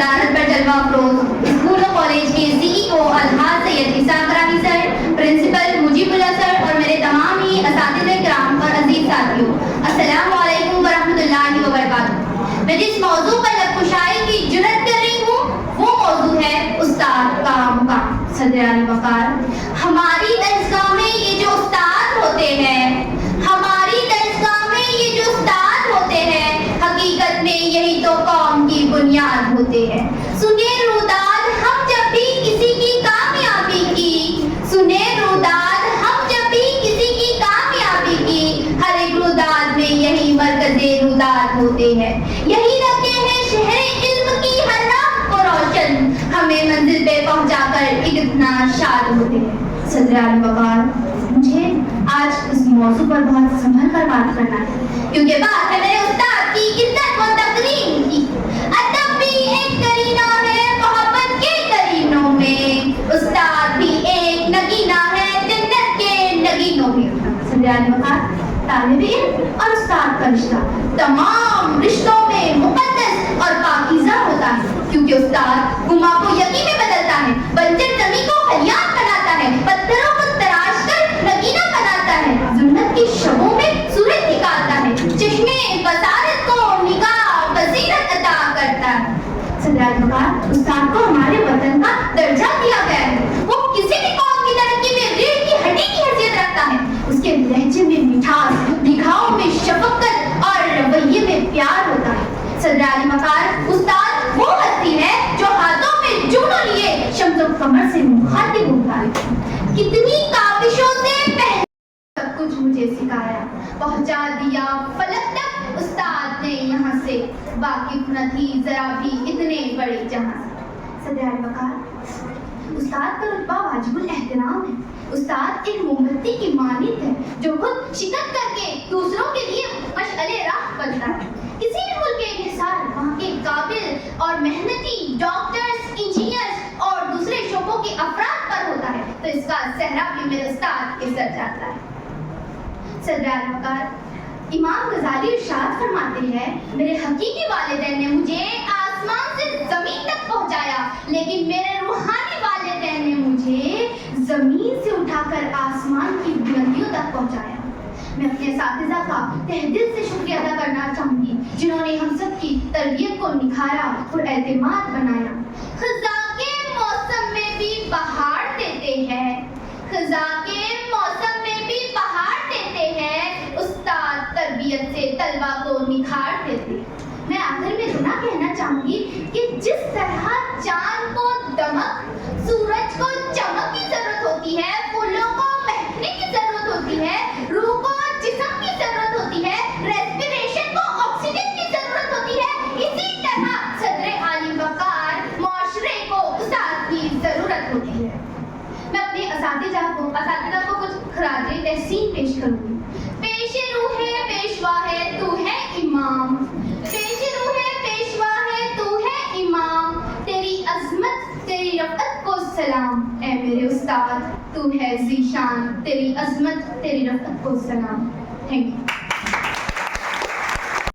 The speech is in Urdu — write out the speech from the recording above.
صدارت پر جلوہ افروز اسکول و کالج کے CEO الحاج سید اسحاق راہی سر، پرنسپل مجیب اللہ سر اور میرے تمام ہی اساتذہ کرام اور عزیز ساتھیوں، السلام علیکم ورحمۃ اللہ وبرکاتہ۔ میں جس موضوع پر لب کشائی کی جرات کر رہی ہوں وہ موضوع ہے استاد کا مقام۔ صدر علی وقار، ہماری درسگاہ میں یہ جو استاد ہوتے ہیں، حقیقت میں یہی تو قوم کی بنیاد ہوتے ہیں۔ سنیں روداد ہم جب بھی کسی کی کامیابی کی، سنیں روداد ہم جب بھی کسی کی کامیابی کی، ہر ایک روداد میں یہی مرکز روداد ہوتے ہیں، یہی رکھتے ہیں شہر علم کی ہر راہ کو روشن، ہمیں منزل پہ پہنچا کر اتنا شاد ہوتے ہیں۔ صدر اعلی وقار، مجھے آج اس موضوع پر بہت سنبھل کر بات کرنا ہے، کیونکہ بات ہے میرے استاد کی عزت و تقریم کی۔ ادب بھی ایک کرینہ ہے محبت کے کرینوں میں، استاد بھی ایک نگینہ ہے جنت کے نگینوں میں۔ صدر اعلی وقار، طالب علم اور استاد کا رشتہ تمام رشتوں میں مقدس اور پاکیزہ ہوتا ہے، کیونکہ استاد گما کو یقین میں بدلتا ہے، بنجر زمین کو ہریان بناتا ہے، پتھروں کو تراش کر نگینہ بناتا ہے، ظلمت کی شبوں میں سورج نکالتا ہے، چشمے بصارت کو نگاہ بصیرت عطا کرتا ہے۔ صدر اعلی وقار، استاد کو ہمارے وطن کا درجہ دیا گیا ہے، وہ کسی بھی قوم کی ترقی میں ریڑھ کی ہڈی کی حیثیت رکھتا ہے، اس کے لہجے میں مٹھاس، دکھاؤ میں شفقت اور رویے میں پیار ہوتا ہے۔ صدر اعلی وقار، استاد وہ ہستی ہے جو ہاتھوں میں جوڑوں لیے شمس و قمر سے مخاطب ہوتا ہے، کتنی کاوشوں سے پہلے سب کچھ مجھے سکھایا، پہنچا دیا فلک تک استاد نے یہاں سے، واقف نہ تھی ذرا بھی اتنے بڑے جہاں سے۔ صدر اعلی وقار، استاد کا رتبہ واجب الاحترام ہے، استاد ایک موم بتی کی مانند ہے جو خود شکست کر کے دوسروں کے لیے مشعل راہ بنتا ہے۔ کسی بھی ملک کے انحصار وہاں کے قابل اور محنتی ڈاکٹرز، انجینئرز اور دوسرے شعبوں کے افراد پر ہوتا ہے، تو اس کا صحرا بھی میرے استاد کے سر جاتا ہے۔ صدر اعلی وقار، امام غزالی ارشاد فرماتے ہیں، میرے حقیقی والدین نے مجھے آسمان سے زمین تک پہنچایا، لیکن میرے روحانی والدین نے مجھے زمین سے اٹھا کر آسمان کی بلندیوں تک پہنچایا۔ میں اپنے اساتذہ کا تہ دل سے شکریہ ادا کرنا چاہوں گی، جنہوں نے ہم سب کی تربیت کو نکھارا اور اعتماد بنایا۔ خزاں کے موسم میں بھی بہار دیتے ہیں، خزاں کے موسم میں بھی بہار دیتے ہیں، استاد تربیت سے طلبہ کو نکھار دیتے ہیں۔ میں آخر میں اتنا کہنا چاہوں گی کہ جس طرح چاند کو دمک، سورج کو چمک کی ضرورت ہوتی ہے، پھولوں کو مہکنے کی ضرورت ہوتی ہے، روح کو جسم کی ضرورت ہوتی ہے، ریسپیریشن کو آکسیجن کی ضرورت ہوتی ہے، اسی طرح صدر اعلی وقار معاشرے کو استاد کی ضرورت ہوتی ہے۔ میں اپنے اساتذہ کو کچھ خراج تحسین پیش کروں گی۔ پیش روح ہے پیشوا ہے تو ہے امام، پیش روح ہے پیشوا ہے تو ہے امام، تیری عظمت تیری رفعت کو سلام، اے میرے استاد تو ہے ذیشان، تیری عظمت تیری رفعت کو سلام۔ Thank you.